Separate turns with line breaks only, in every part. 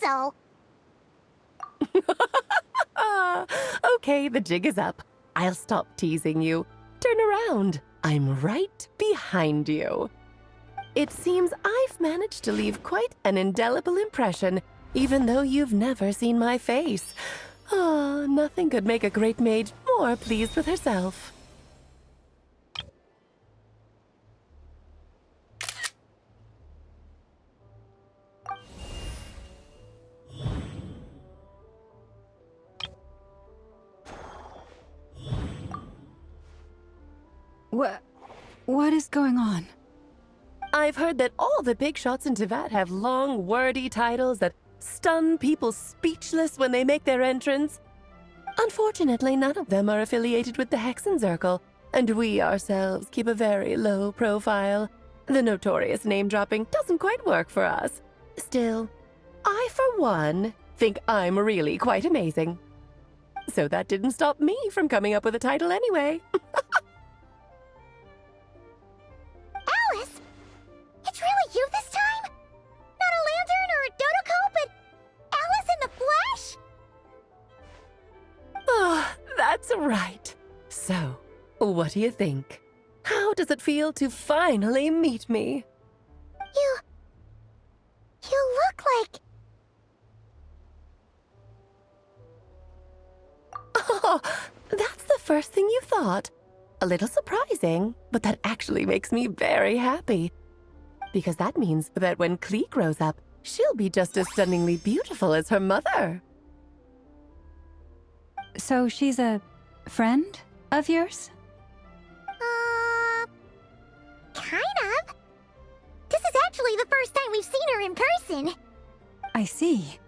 so.
Okay, the jig is up. I'll stop teasing you. Turn around. I'm right behind you. It seems I've managed to leave quite an indelible impression, even though you've never seen my face. Ah, nothing could make a great mage more pleased with herself.
What is going on?
I've heard that all the big shots in Teyvat have long, wordy titles that stun people speechless when they make their entrance. Unfortunately, none of them are affiliated with the Hexenzirkel, and we ourselves keep a very low profile. The notorious name-dropping doesn't quite work for us. Still, I, for one, think I'm really quite amazing. So that didn't stop me from coming up with a title anyway.
Alice? It's really you this time? Not a lantern or a Dodoko, but Alice in the flesh?
Ah, that's right. So, what do you think? How does it feel to finally meet me?
You look like...
Oh, that's the first thing you thought. A little surprising, but that actually makes me very happy. Because that means that when Klee grows up, she'll be just as stunningly beautiful as her mother.
So she's a friend of yours?
Kind of. This is actually the first time we've seen her in person.
I see.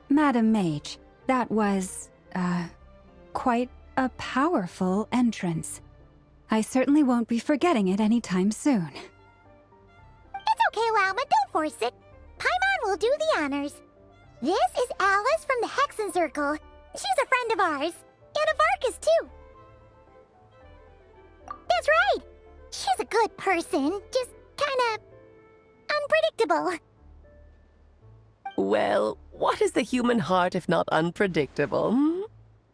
Madam Mage, that was, quite a powerful entrance. I certainly won't be forgetting it anytime soon.
It's okay, Lauma, don't force it. Paimon will do the honors. This is Alice from the Hexenzirkel. She's a friend of ours. And of Arcus, too. That's right. She's a good person, just kinda... unpredictable.
Well, what is the human heart if not unpredictable? Hmm?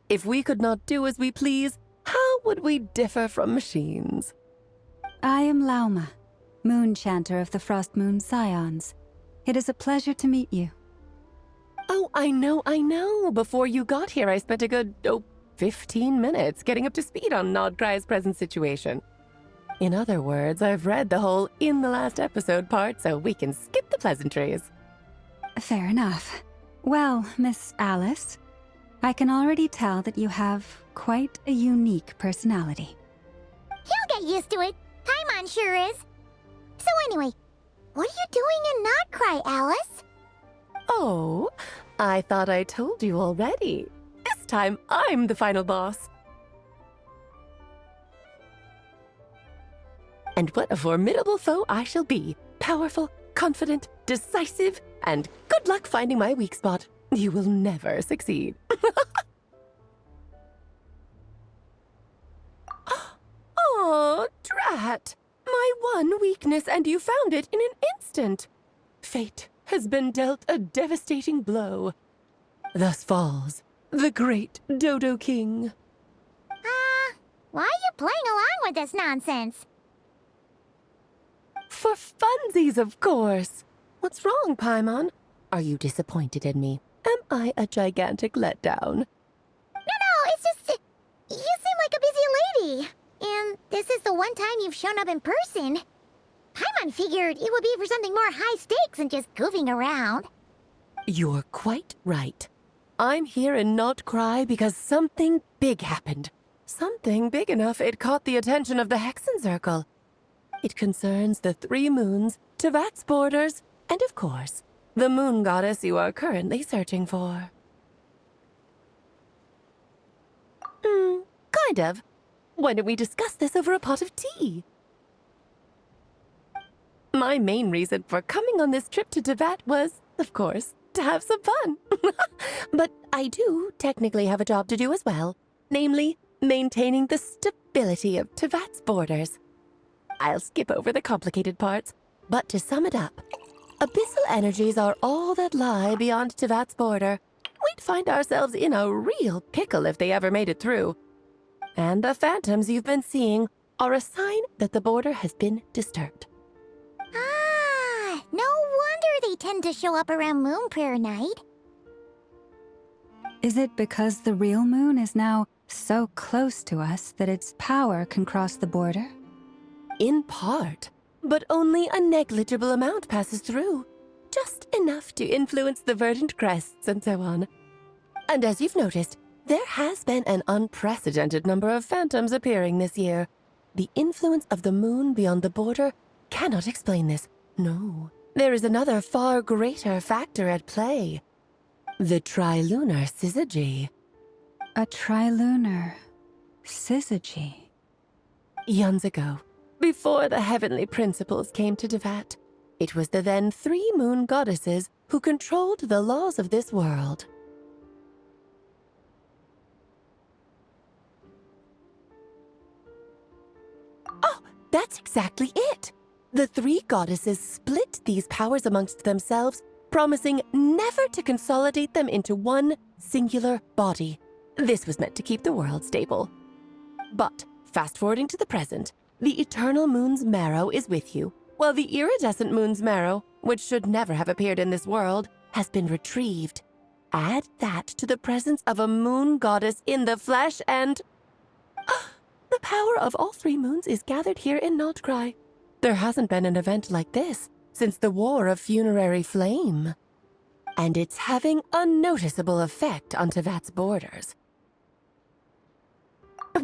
If we could not do as we please, how would we differ from machines?
I am Lauma, Moon Chanter of the Frost Moon Scions. It is a pleasure to meet you.
Oh, I know. Before you got here, I spent a good, 15 minutes getting up to speed on Nodcry's present situation. In other words, I've read the whole in the last episode part, so we can skip the pleasantries.
Fair enough. Well, Miss Alice, I can already tell that you have quite a unique personality.
He'll get used to it. Paimon sure is. So anyway, what are you doing in Nodcry, Alice?
Oh, I thought I told you already. This time, I'm the final boss. And what a formidable foe I shall be. Powerful, confident, decisive, and good luck finding my weak spot. You will never succeed. Oh, drat! My one weakness, and you found it in an instant. Fate has been dealt a devastating blow. Thus falls the great Dodo King.
Why are you playing along with this nonsense?
For funsies, of course. What's wrong, Paimon? Are you disappointed in me? Am I a gigantic letdown?
No, it's just... you seem like a busy lady. And this is the one time you've shown up in person. Paimon figured it would be for something more high stakes than just goofing around.
You're quite right. I'm here in Nodcry because something big happened. Something big enough it caught the attention of the Hexenzirkel. It concerns the 3 moons, Teyvat's borders, and of course, the moon goddess you are currently searching for. Kind of. Why don't we discuss this over a pot of tea? My main reason for coming on this trip to Teyvat was, of course, to have some fun. But I do technically have a job to do as well, namely, maintaining the stability of Teyvat's borders. I'll skip over the complicated parts, but to sum it up, abyssal energies are all that lie beyond Tevat's border, we'd find ourselves in a real pickle if they ever made it through. And the phantoms you've been seeing are a sign that the border has been disturbed.
Ah, no wonder they tend to show up around Moon Prayer Night.
Is it because the real moon is now so close to us that its power can cross the border?
In part, but only a negligible amount passes through. Just enough to influence the verdant crests and so on. And as you've noticed, there has been an unprecedented number of phantoms appearing this year. The influence of the moon beyond the border cannot explain this. No, there is another far greater factor at play. The trilunar syzygy.
A trilunar syzygy.
Eons ago, before the heavenly principles came to Tevat, it was the then 3 moon goddesses who controlled the laws of this world. Oh, that's exactly it! The 3 goddesses split these powers amongst themselves, promising never to consolidate them into one singular body. This was meant to keep the world stable. But, fast-forwarding to the present, the eternal moon's marrow is with you, while the iridescent moon's marrow, which should never have appeared in this world, has been retrieved. Add that to the presence of a moon goddess in the flesh and... the power of all 3 moons is gathered here in Notcry. There hasn't been an event like this since the War of Funerary Flame. And it's having a noticeable effect on Tevat's borders.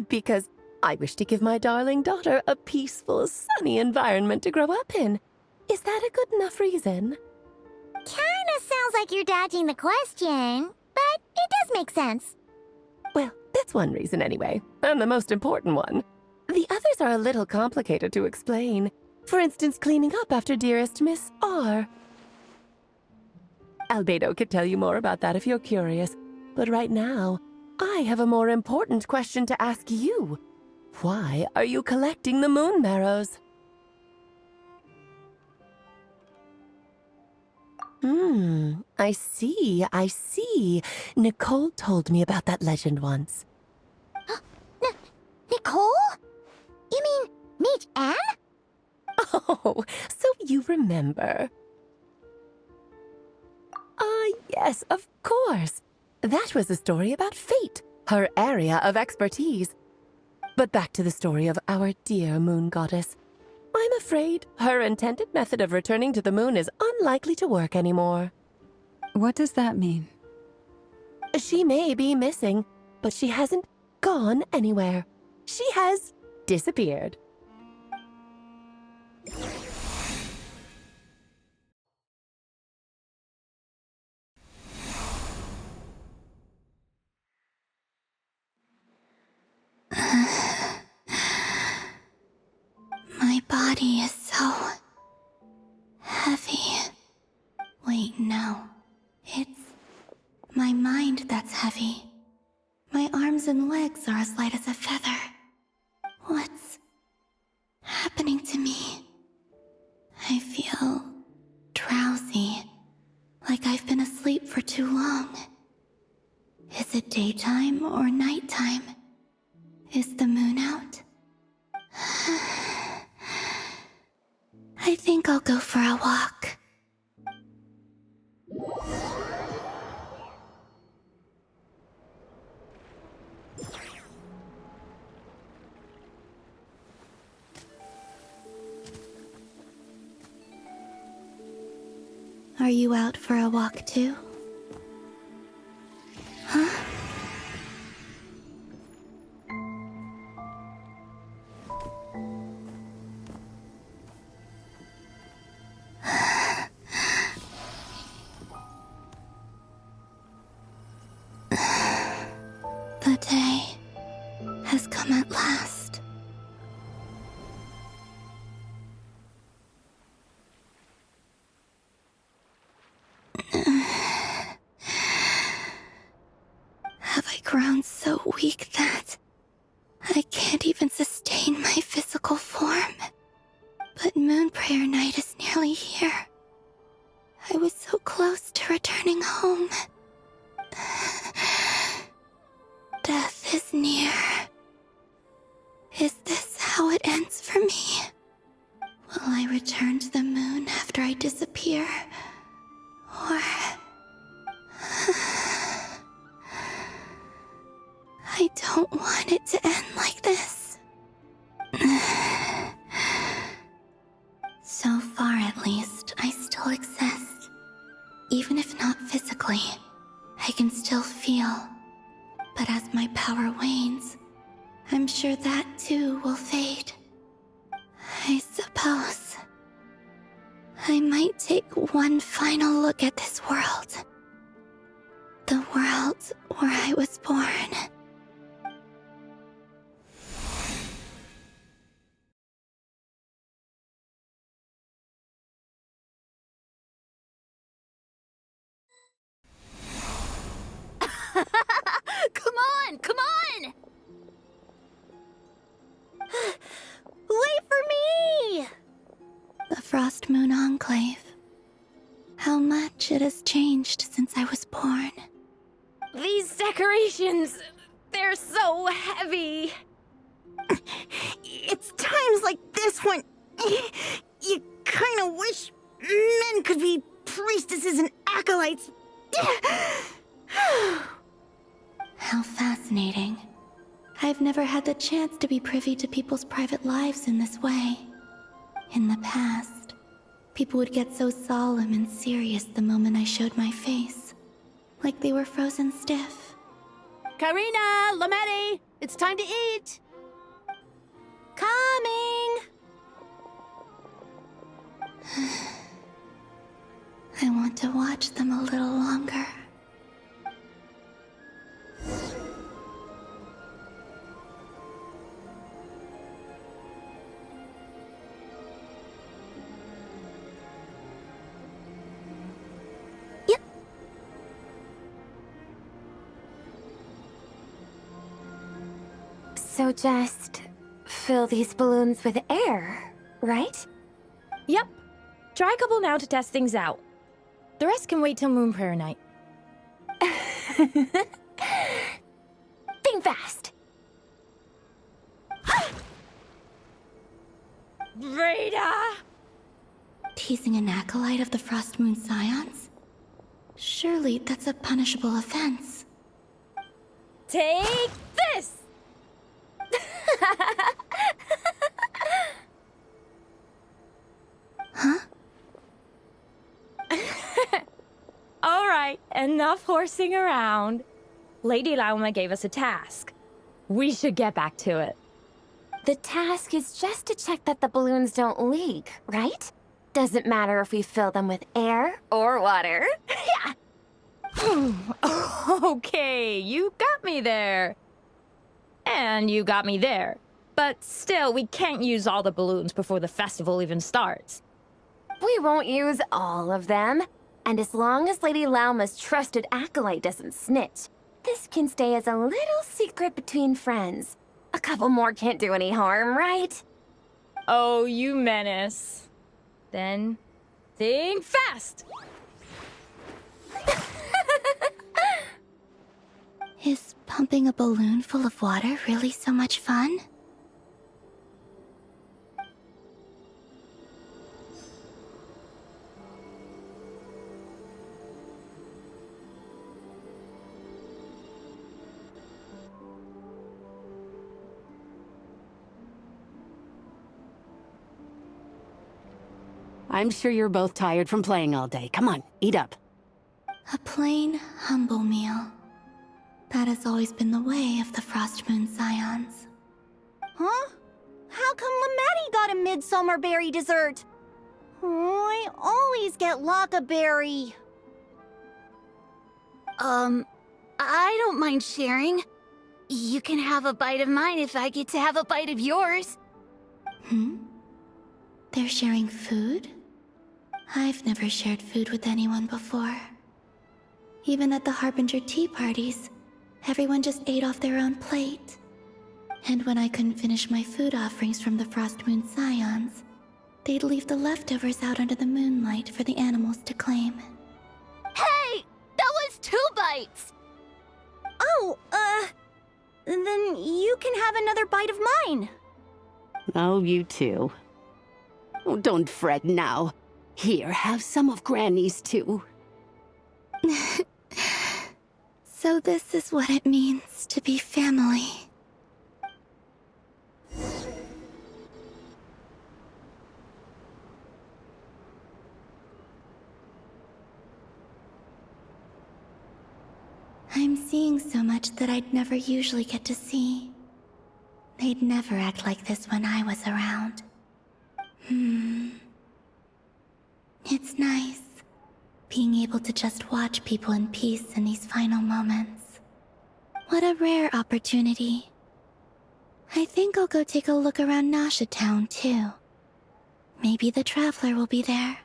Because I wish to give my darling daughter a peaceful, sunny environment to grow up in. Is that a good enough reason?
Kinda sounds like you're dodging the question, but it does make sense.
Well, that's one reason anyway, and the most important one. The others are a little complicated to explain. For instance, cleaning up after dearest Miss R. Albedo could tell you more about that if you're curious, but right now, I have a more important question to ask you. Why are you collecting the moon marrows? I see. Nicole told me about that legend once.
Nicole? You mean Mage Anne?
Oh, so you remember. Yes, of course. That was a story about fate, her area of expertise. But back to the story of our dear moon goddess. I'm afraid her intended method of returning to the moon is unlikely to work anymore.
What does that mean?
She may be missing, but she hasn't gone anywhere. She has disappeared.
My body is so heavy. Wait, no. It's my mind that's heavy. My arms and legs are as light as a feather. What's happening to me? I feel drowsy, like I've been asleep for too long. Is it daytime or nighttime? Is the moon out? I think I'll go for a walk. Are you out for a walk too? Huh? The day has come at last. Have I grown so weak that I can't even sustain my physical form? But Moon Prayer Night is nearly here. I was so close to returning home. Death is near. Is this how it ends for me? Will I return to the moon after I disappear? Or... I don't want it to end like this. So far, at least, I still exist. Even if not physically, I can still feel. But as my power wanes, I'm sure that too will fade. I suppose I might take one final look at this world. The world where I was born.
Come on! Wait for me!
The Frost Moon Enclave. How much it has changed since I was born.
These decorations, they're so heavy.
It's times like this when you kind of wish men could be priestesses and acolytes.
How fascinating. I've never had the chance to be privy to people's private lives in this way. In the past, people would get so solemn and serious the moment I showed my face. Like they were frozen stiff.
Karina, Lametti, it's time to eat.
Coming!
I want to watch them a little longer.
So just fill these balloons with air, right?
Yep. Try a couple now to test things out. The rest can wait till Moon Prayer Night.
Think fast.
Rita!
Teasing an acolyte of the Frost Moon Scions? Surely that's a punishable offense.
Take this!
Huh?
All right, enough horsing around. Lady Lauma gave us a task. We should get back to it.
The task is just to check that the balloons don't leak, right? Doesn't matter if we fill them with air or water. Yeah.
Okay, you got me there. And you got me there. But still, we can't use all the balloons before the festival even starts.
We won't use all of them. And as long as Lady Lauma's trusted acolyte doesn't snitch, this can stay as a little secret between friends. A couple more can't do any harm, right?
Oh, you menace. Then, think fast!
Is pumping a balloon full of water really so much fun?
I'm sure you're both tired from playing all day. Come on, eat up.
A plain, humble meal. That has always been the way of the Frost Moon Scions.
Huh? How come Lametti got a midsummer berry dessert? I always get Lockaberry. I don't mind sharing. You can have a bite of mine if I get to have a bite of yours.
They're sharing food? I've never shared food with anyone before. Even at the Harbinger tea parties, everyone just ate off their own plate. And when I couldn't finish my food offerings from the Frost Moon Scions, they'd leave the leftovers out under the moonlight for the animals to claim.
bites.
Oh, then you can have another bite of mine.
Oh, you too. Oh, don't fret now. Here, have some of Granny's too.
So this is what it means to be family. I'm seeing so much that I'd never usually get to see. They'd never act like this when I was around. It's nice, being able to just watch people in peace in these final moments. What a rare opportunity. I think I'll go take a look around Nasha Town, too. Maybe the Traveler will be there.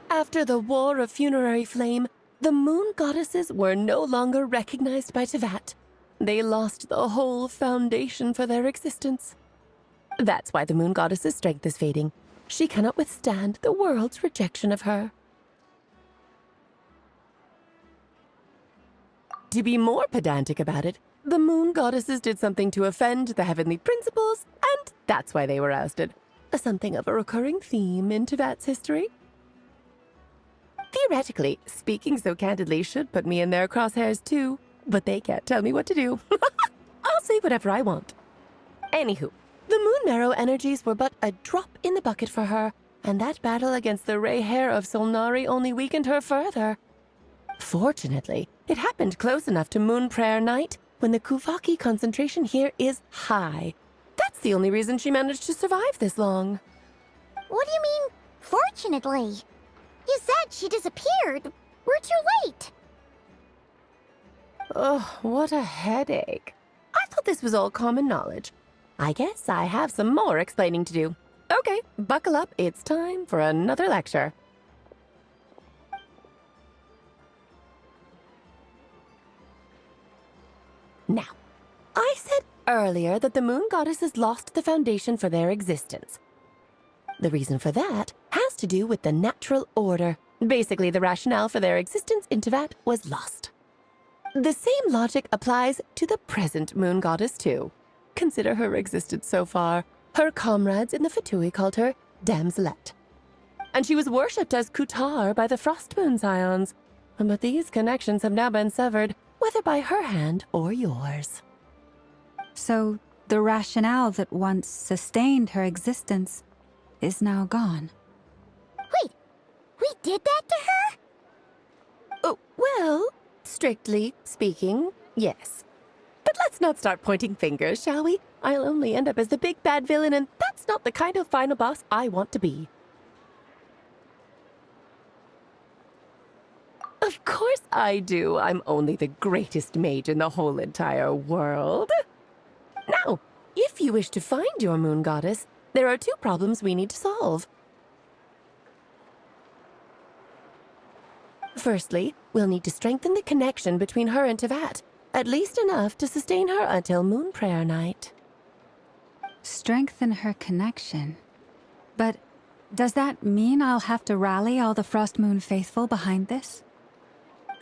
After the War of Funerary Flame, the moon goddesses were no longer recognized by Tevat. They lost the whole foundation for their existence. That's why the moon goddess's strength is fading. She cannot withstand the world's rejection of her. To be more pedantic about it, the moon goddesses did something to offend the heavenly principles, and that's why they were ousted. Something of a recurring theme in Tevat's history. Theoretically, speaking so candidly should put me in their crosshairs too, but they can't tell me what to do. I'll say whatever I want. Anywho, the Moon Marrow energies were but a drop in the bucket for her, and that battle against the Ray Hair of Solnari only weakened her further. Fortunately, it happened close enough to Moon Prayer Night when the Kuvaki concentration here is high. That's the only reason she managed to survive this long.
What do you mean, fortunately? You said she disappeared. We're too late.
Oh, what a headache. I thought this was all common knowledge. I guess I have some more explaining to do. Okay, buckle up. It's time for another lecture. Now, I said earlier that the moon goddesses lost the foundation for their existence. The reason for that has to do with the natural order. Basically, the rationale for their existence in Tevat was lost. The same logic applies to the present moon goddess, too. Consider her existence so far. Her comrades in the Fatui called her Damselette. And she was worshipped as Kutar by the Frostmoon Scions. But these connections have now been severed, whether by her hand or yours.
So, the rationale that once sustained her existence is now gone.
Wait, we did that to her?
Oh, well, strictly speaking, yes. But let's not start pointing fingers, shall we? I'll only end up as the big bad villain, and that's not the kind of final boss I want to be. Of course I do. I'm only the greatest mage in the whole entire world. Now, if you wish to find your moon goddess, there are two problems we need to solve. Firstly, we'll need to strengthen the connection between her and Tevat, at least enough to sustain her until Moon Prayer Night.
Strengthen her connection. But does that mean I'll have to rally all the Frostmoon faithful behind this?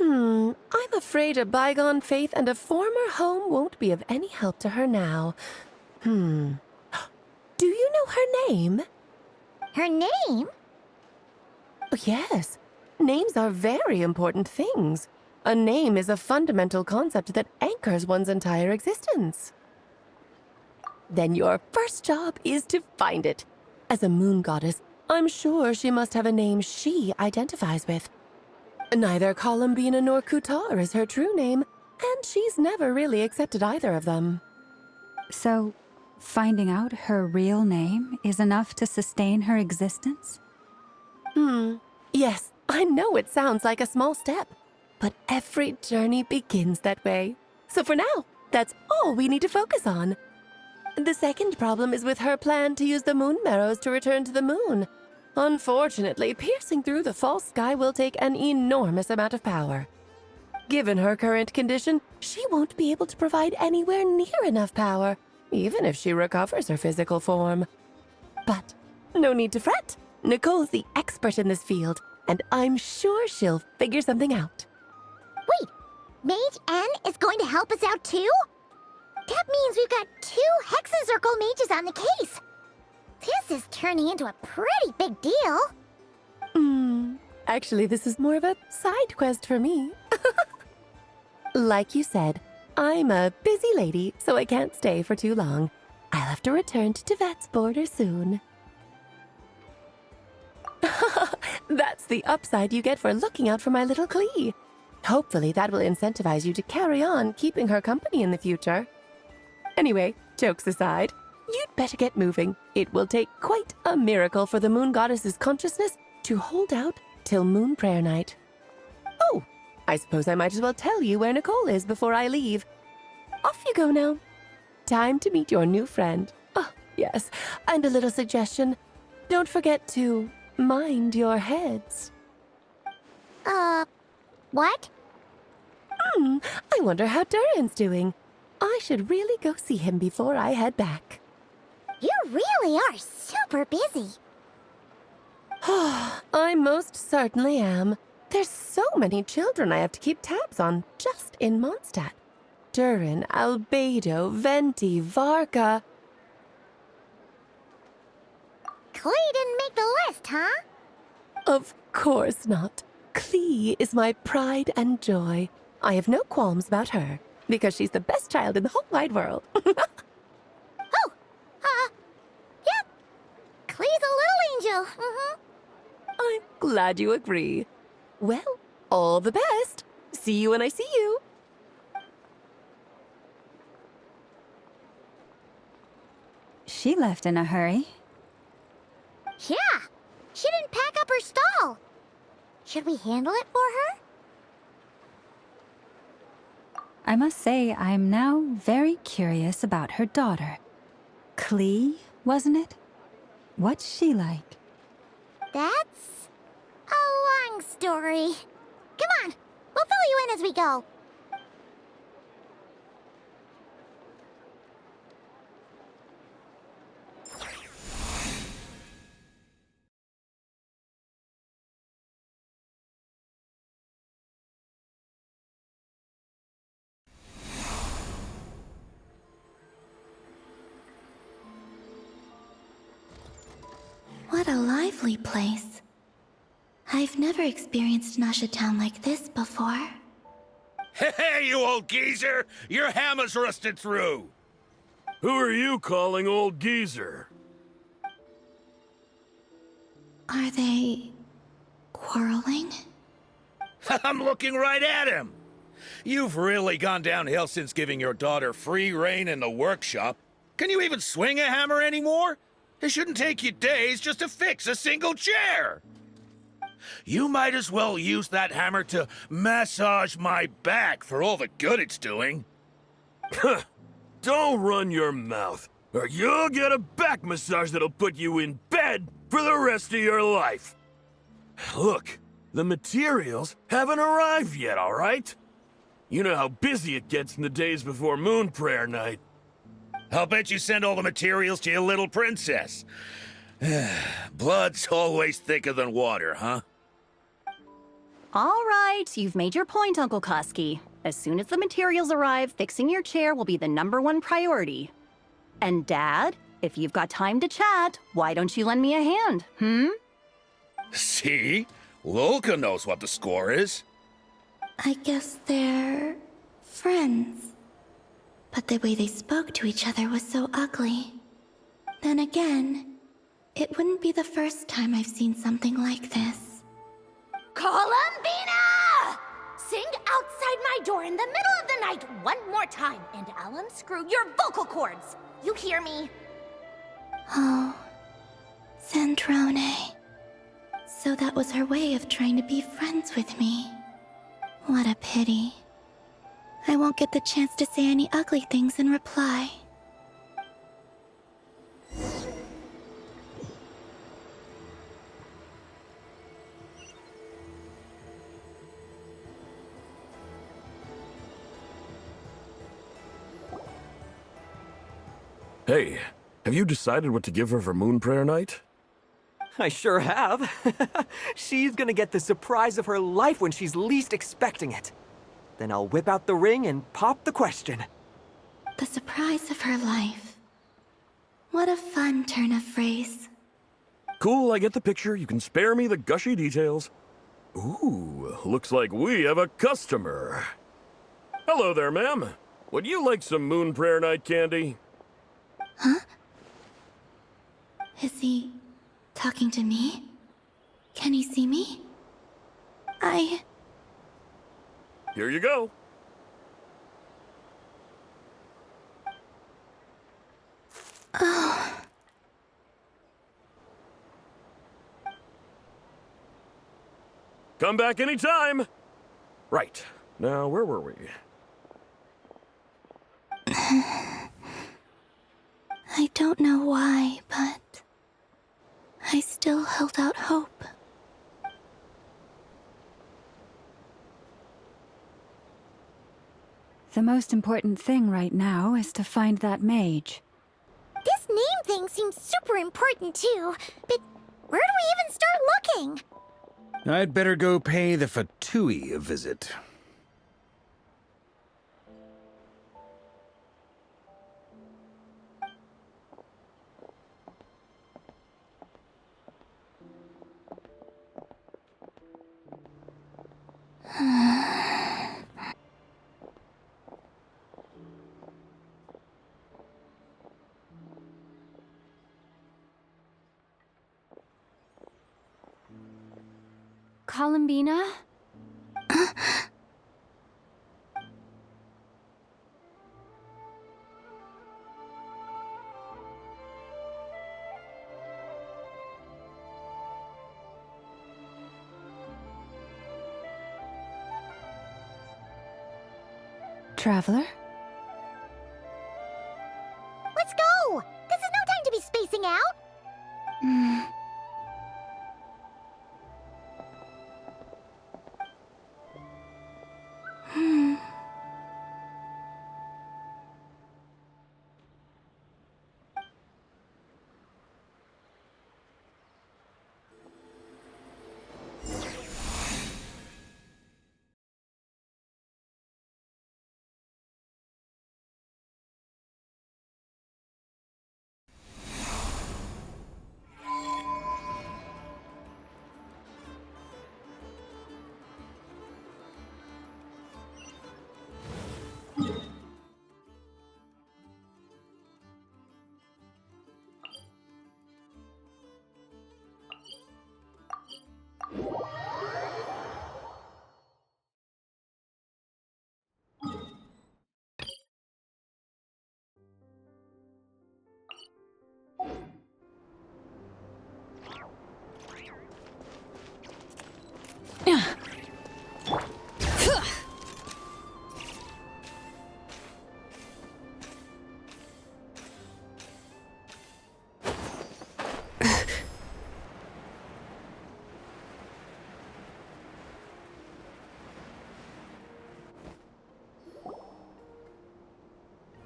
I'm afraid a bygone faith and a former home won't be of any help to her now. Do you know her name?
Her name?
Oh, yes. Names are very important things. A name is a fundamental concept that anchors one's entire existence. Then your first job is to find it. As a moon goddess, I'm sure she must have a name she identifies with. Neither Columbina nor Kutar is her true name, and she's never really accepted either of them.
So, finding out her real name is enough to sustain her existence?
Yes, I know it sounds like a small step, but every journey begins that way. So for now, that's all we need to focus on. The second problem is with her plan to use the moon marrows to return to the moon. Unfortunately, piercing through the false sky will take an enormous amount of power. Given her current condition, she won't be able to provide anywhere near enough power, even if she recovers her physical form. But no need to fret. Nicole's the expert in this field, and I'm sure she'll figure something out.
Wait, Mage N is going to help us out too? That means we've got 2 Hexacircle mages on the case. This is turning into a pretty big deal.
Actually, this is more of a side quest for me. Like you said, I'm a busy lady, so I can't stay for too long. I'll have to return to Tevat's border soon. That's the upside you get for looking out for my little Klee. Hopefully that will incentivize you to carry on keeping her company in the future. Anyway, jokes aside, you'd better get moving. It will take quite a miracle for the Moon Goddess's consciousness to hold out till Moon Prayer Night. Oh, I suppose I might as well tell you where Nicole is before I leave. Off you go now. Time to meet your new friend. Oh, yes, and a little suggestion. Don't forget to mind your heads.
What?
I wonder how Durin's doing. I should really go see him before I head back.
You really are super busy.
I most certainly am. There's so many children I have to keep tabs on just in Mondstadt. Durin, Albedo, Venti, Varka.
Klee didn't make the list, huh?
Of course not. Klee is my pride and joy. I have no qualms about her, because she's the best child in the whole wide world.
Yep. Klee's a little angel.
I'm glad you agree. Well, all the best. See you when I see you.
She left in a hurry.
Yeah, she didn't pack up her stall. Should we handle it for her?
I must say, I'm now very curious about her daughter. Klee, wasn't it? What's she like?
That's a long story. Come on, we'll fill you in as we go.
What a lively place. I've never experienced Nasha Town like this before.
Hey, you old geezer! Your hammer's rusted through!
Who are you calling old geezer?
Are they quarreling?
I'm looking right at him! You've really gone downhill since giving your daughter free rein in the workshop. Can you even swing a hammer anymore? It shouldn't take you days just to fix a single chair! You might as well use that hammer to massage my back for all the good it's doing.
Don't run your mouth, or you'll get a back massage that'll put you in bed for the rest of your life. Look, the materials haven't arrived yet, all right? You know how busy it gets in the days before Moon Prayer Night.
I'll bet you send all the materials to your little princess. Blood's always thicker than water, huh?
All right, you've made your point, Uncle Koski. As soon as the materials arrive, fixing your chair will be the #1 priority. And Dad, if you've got time to chat, why don't you lend me a hand,
See? Lolka knows what the score is.
I guess they're friends. But the way they spoke to each other was so ugly. Then again, it wouldn't be the first time I've seen something like this.
Columbina! Sing outside my door in the middle of the night one more time, and I'll unscrew your vocal cords. You hear me?
Oh, Zandrone. So that was her way of trying to be friends with me. What a pity. I won't get the chance to say any ugly things in reply.
Hey, have you decided what to give her for Moon Prayer Night?
I sure have. She's gonna get the surprise of her life when she's least expecting it. Then I'll whip out the ring and pop the question.
The surprise of her life. What a fun turn of phrase.
Cool, I get the picture. You can spare me the gushy details. Ooh, looks like we have a customer. Hello there, ma'am. Would you like some Moon Prayer Night candy?
Huh? Is he talking to me? Can he see me?
Here you go.
Oh.
Come back anytime. Right. Now, where were we?
I don't know why, but I still held out hope.
The most important thing right now is to find that mage.
This name thing seems super important too, but where do we even start looking?
I'd better go pay the Fatui a visit.
Columbina? Traveler?
Let's go! This is no time to be spacing out!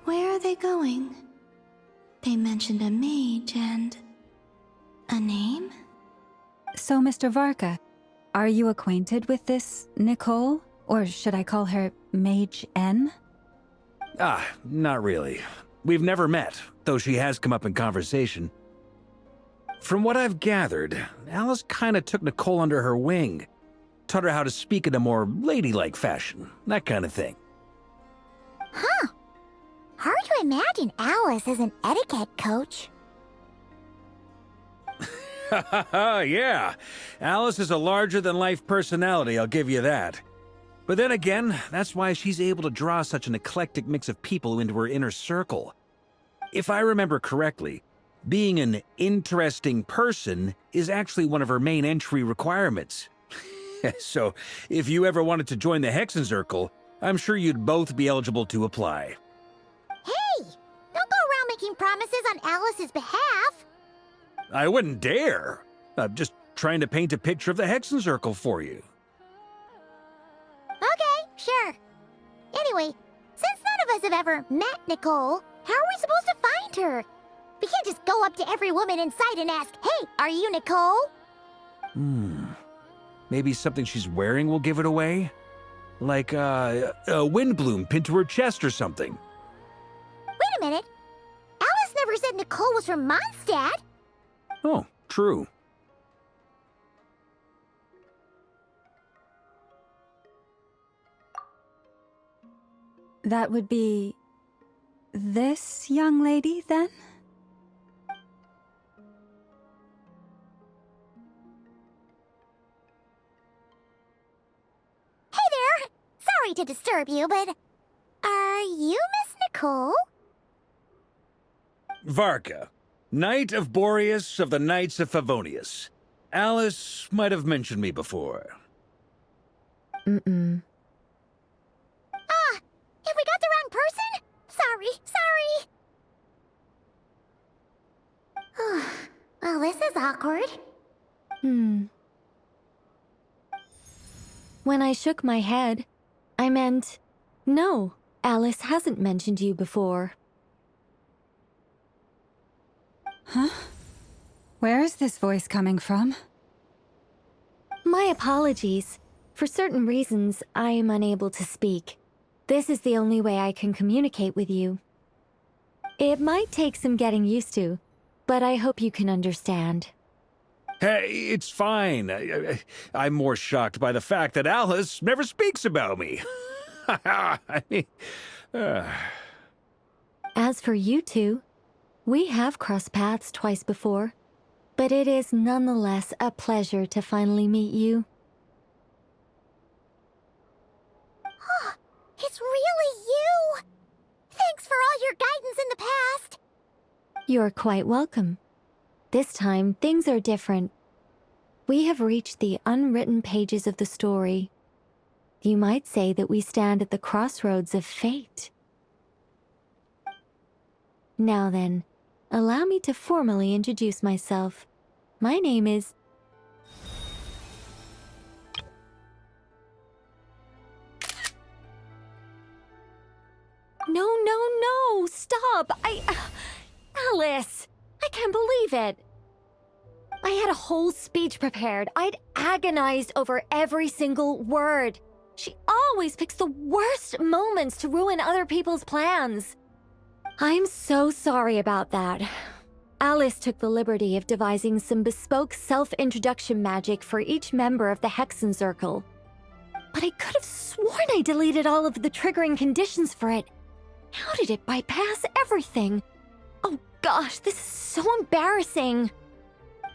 Where are they going? They mentioned a mage and a name?
So, Mr. Varka, are you acquainted with this Nicole? Or should I call her Mage N?
Not really. We've never met, though she has come up in conversation. From what I've gathered, Alice kinda took Nicole under her wing. Taught her how to speak in a more ladylike fashion, that kind of thing.
Huh. Hard to imagine Alice as an etiquette coach.
Yeah, Alice is a larger-than-life personality, I'll give you that. But then again, that's why she's able to draw such an eclectic mix of people into her inner circle. If I remember correctly, being an interesting person is actually one of her main entry requirements. So, if you ever wanted to join the Hexenzirkel, I'm sure you'd both be eligible to apply.
Hey! Don't go around making promises on Alice's behalf!
I wouldn't dare. I'm just trying to paint a picture of the Hexenzirkel for you.
Okay, sure. Anyway, since none of us have ever met Nicole, How are we supposed to find her? We can't just go up to every woman in sight and ask, "Hey, are you Nicole?"
Maybe something she's wearing will give it away? Like a windbloom pinned to her chest or something.
Wait a minute. Alice never said Nicole was from Mondstadt.
Oh, true.
That would be this young lady, then?
Hey there! Sorry to disturb you, but are you Miss Nicole?
Varka, Knight of Boreas of the Knights of Favonius. Alice might have mentioned me before.
Mm-mm.
Have we got the wrong person? Sorry. Well, this is awkward.
When I shook my head, I meant, no, Alice hasn't mentioned you before.
Huh? Where is this voice coming from?
My apologies. For certain reasons, I am unable to speak. This is the only way I can communicate with you. It might take some getting used to, but I hope you can understand.
Hey, it's fine. I'm more shocked by the fact that Alice never speaks about me. I mean,
As for you two, we have crossed paths twice before, but it is nonetheless a pleasure to finally meet you.
It's really you! Thanks for all your guidance in the past!
You're quite welcome. This time, things are different. We have reached the unwritten pages of the story. You might say that we stand at the crossroads of fate. Now then, allow me to formally introduce myself. My name is... No, stop! Alice! I can't believe it! I had a whole speech prepared. I'd agonized over every single word. She always picks the worst moments to ruin other people's plans. I'm so sorry about that. Alice took the liberty of devising some bespoke self-introduction magic for each member of the Hexen Circle. But I could have sworn I deleted all of the triggering conditions for it. How did it bypass everything? Oh gosh, this is so embarrassing.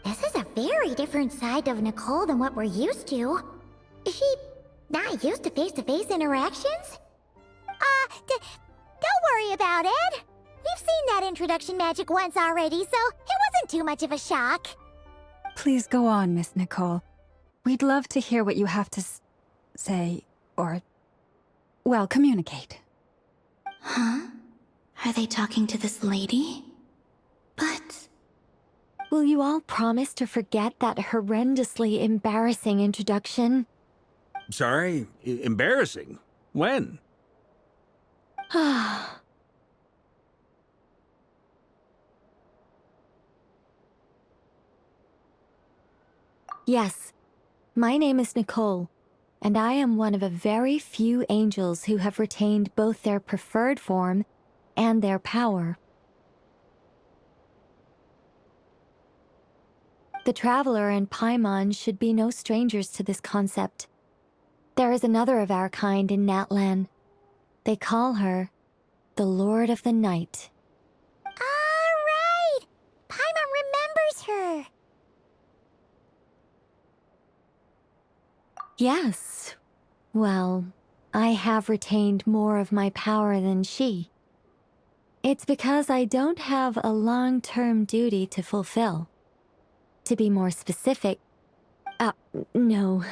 This is a very different side of Nicole than what we're used to. Is she not used to face-to-face interactions? Don't worry about it. We've seen that introduction magic once already, so it wasn't too much of a shock.
Please go on, Miss Nicole. We'd love to hear what you have to say, or, well, communicate.
Huh? Are they talking to this lady? But...
Will you all promise to forget that horrendously embarrassing introduction?
sorry, embarrassing. When?
Yes, my name is Nicole, and I am one of a very few angels who have retained both their preferred form and their power. The Traveler and Paimon should be no strangers to this concept. There is another of our kind in Natlan. They call her the Lord of the Night.
Right! Paimon remembers her.
Yes. Well, I have retained more of my power than she. It's because I don't have a long-term duty to fulfill. To be more specific... no.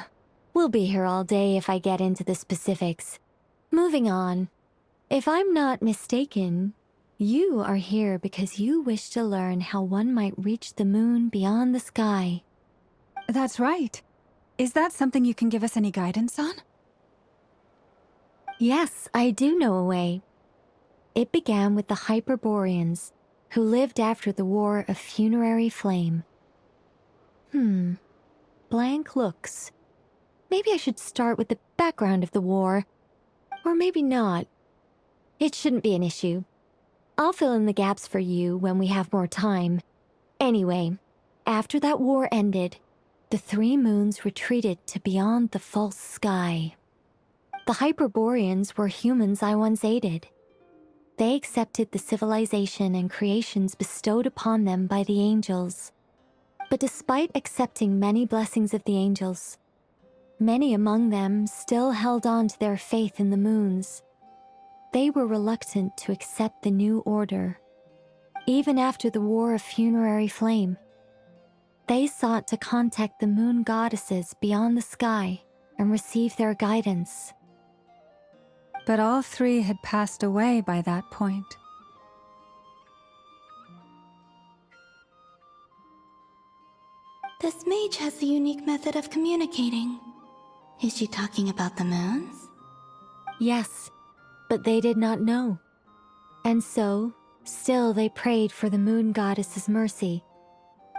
We'll be here all day if I get into the specifics. Moving on. If I'm not mistaken, you are here because you wish to learn how one might reach the moon beyond the sky.
That's right. Is that something you can give us any guidance on?
Yes, I do know a way. It began with the Hyperboreans, who lived after the War of Funerary Flame. Blank looks. Maybe I should start with the background of the war. Or maybe not. It shouldn't be an issue. I'll fill in the gaps for you when we have more time. Anyway, after that war ended, the three moons retreated to beyond the false sky. The Hyperboreans were humans I once aided. They accepted the civilization and creations bestowed upon them by the angels. But despite accepting many blessings of the angels, many among them still held on to their faith in the moons. They were reluctant to accept the new order. Even after the War of Funerary Flame, they sought to contact the moon goddesses beyond the sky and receive their guidance.
But all three had passed away by that point.
This mage has a unique method of communicating. Is she talking about the moons?
Yes, but they did not know. And so, still they prayed for the moon goddess's mercy.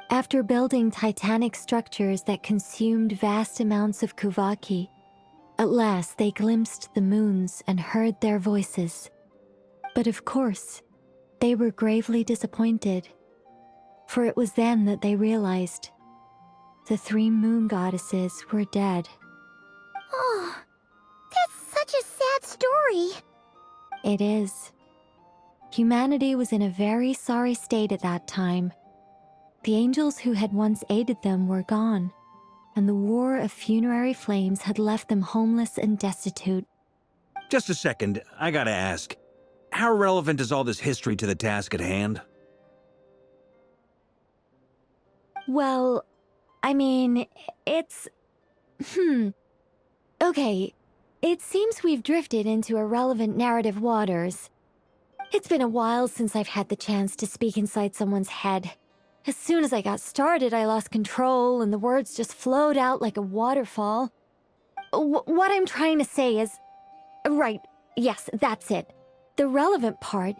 After building titanic structures that consumed vast amounts of Kuvaki, at last they glimpsed the moons and heard their voices. But of course, they were gravely disappointed, for it was then that they realized the three moon goddesses were dead.
Oh, that's such a sad story.
It is. Humanity was in a very sorry state at that time. The angels who had once aided them were gone, and the War of Funerary Flames had left them homeless and destitute.
Just a second, I gotta ask. How relevant is all this history to the task at hand?
Well, I mean, it's... Okay, it seems we've drifted into irrelevant narrative waters. It's been a while since I've had the chance to speak inside someone's head. As soon as I got started, I lost control and the words just flowed out like a waterfall. What I'm trying to say is... Right, yes, that's it. The relevant part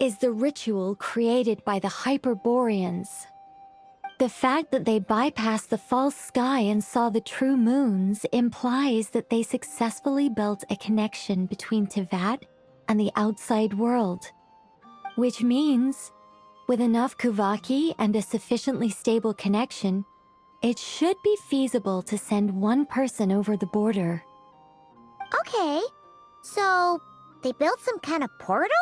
is the ritual created by the Hyperboreans. The fact that they bypassed the false sky and saw the true moons implies that they successfully built a connection between Teyvat and the outside world. Which means, with enough Kuvaki and a sufficiently stable connection, it should be feasible to send one person over the border.
Okay, so they built some kind of portal?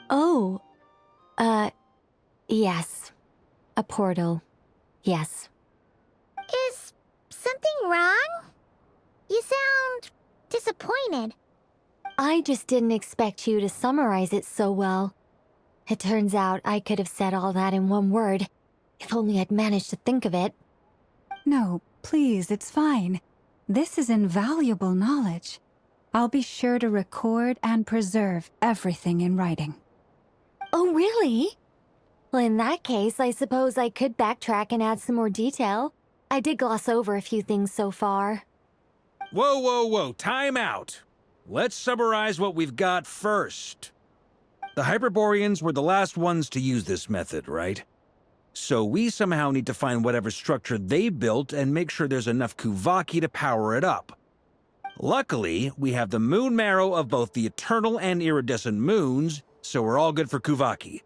Oh, yes. A portal. Yes.
Is something wrong? You sound disappointed.
I just didn't expect you to summarize it so well. It turns out I could have said all that in one word, if only I'd managed to think of it.
No, please, it's fine. This is invaluable knowledge. I'll be sure to record and preserve everything in writing.
Oh, really? Well, in that case, I suppose I could backtrack and add some more detail. I did gloss over a few things so far.
Whoa, whoa, whoa, time out. Let's summarize what we've got first. The Hyperboreans were the last ones to use this method, right? So we somehow need to find whatever structure they built and make sure there's enough Kuvaki to power it up. Luckily, we have the moon marrow of both the eternal and iridescent moons, so we're all good for Kuvaki.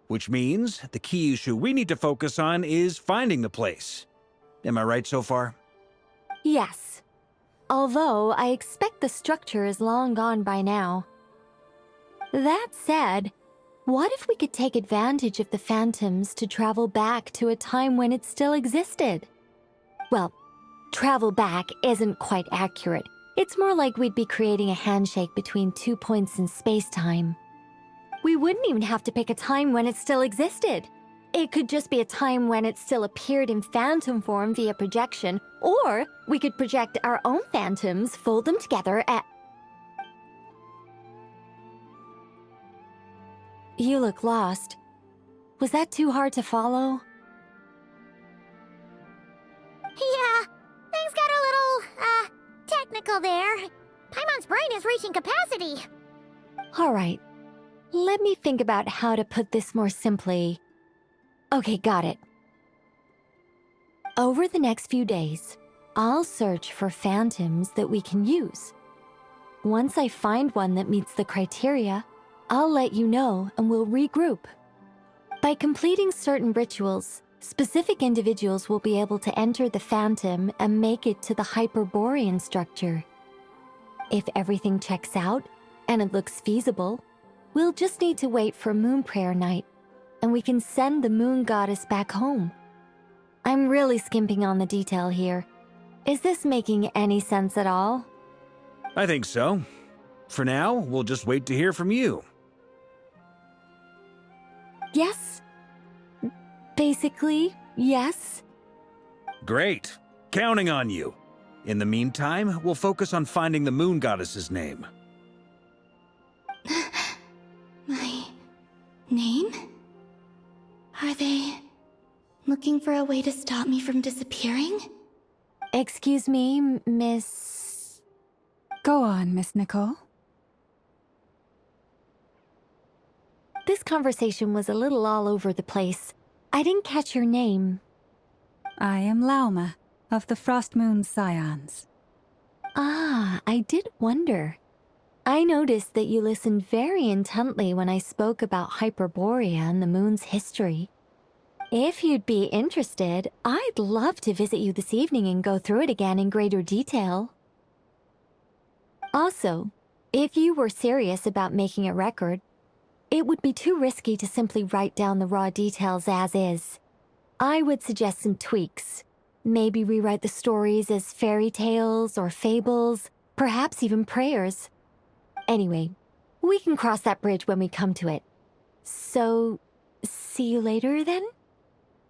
Which means the key issue we need to focus on is finding the place. Am I right so far?
Yes. Although I expect the structure is long gone by now. That said, what if we could take advantage of the phantoms to travel back to a time when it still existed? Well, travel back isn't quite accurate. It's more like we'd be creating a handshake between 2 points in space-time. We wouldn't even have to pick a time when it still existed. It could just be a time when it still appeared in phantom form via projection, or we could project our own phantoms, fold them together at... You look lost. Was that too hard to follow?
Yeah, things got a little, technical there. Paimon's brain is reaching capacity.
All right. Let me think about how to put this more simply. Okay, got it. Over the next few days, I'll search for phantoms that we can use. Once I find one that meets the criteria, I'll let you know and we'll regroup. By completing certain rituals, specific individuals will be able to enter the phantom and make it to the Hyperborean structure. If everything checks out and it looks feasible, we'll just need to wait for Moon Prayer Night, and we can send the Moon Goddess back home. I'm really skimping on the detail here. Is this making any sense at all?
I think so. For now, we'll just wait to hear from you.
Yes. Basically, yes.
Great. Counting on you. In the meantime, we'll focus on finding the Moon Goddess's name.
My name? Are they looking for a way to stop me from disappearing?
Excuse me, Miss...
Go on, Miss Nicole.
This conversation was a little all over the place. I didn't catch your name.
I am Lauma, of the Frost Moon Scions.
Ah, I did wonder. I noticed that you listened very intently when I spoke about Hyperborea and the moon's history. If you'd be interested, I'd love to visit you this evening and go through it again in greater detail. Also, if you were serious about making a record, it would be too risky to simply write down the raw details as is. I would suggest some tweaks. Maybe rewrite the stories as fairy tales or fables, perhaps even prayers. Anyway, we can cross that bridge when we come to it. So, see you later then?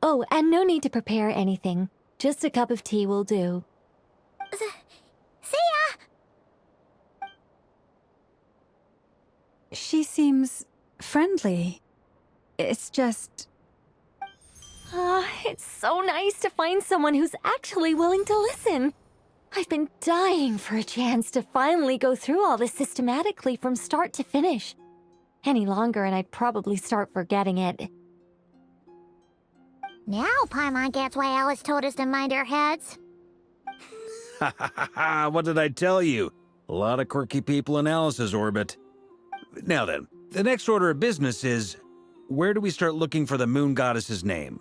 Oh, and no need to prepare anything. Just a cup of tea will do.
See ya!
She seems friendly. It's just...
It's so nice to find someone who's actually willing to listen. I've been dying for a chance to finally go through all this systematically from start to finish. Any longer and I'd probably start forgetting it.
Now Paimon gets why Alice told us to mind our heads.
Ha ha ha ha, what did I tell you? A lot of quirky people in Alice's orbit. Now then, the next order of business is, where do we start looking for the Moon Goddess's name?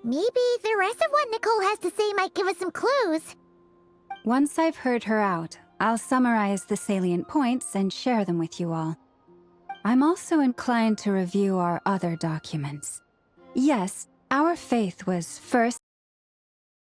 Maybe the rest of what Nicole has to say might give us some clues.
Once I've heard her out, I'll summarize the salient points and share them with you all. I'm also inclined to review our other documents. Yes, our faith was first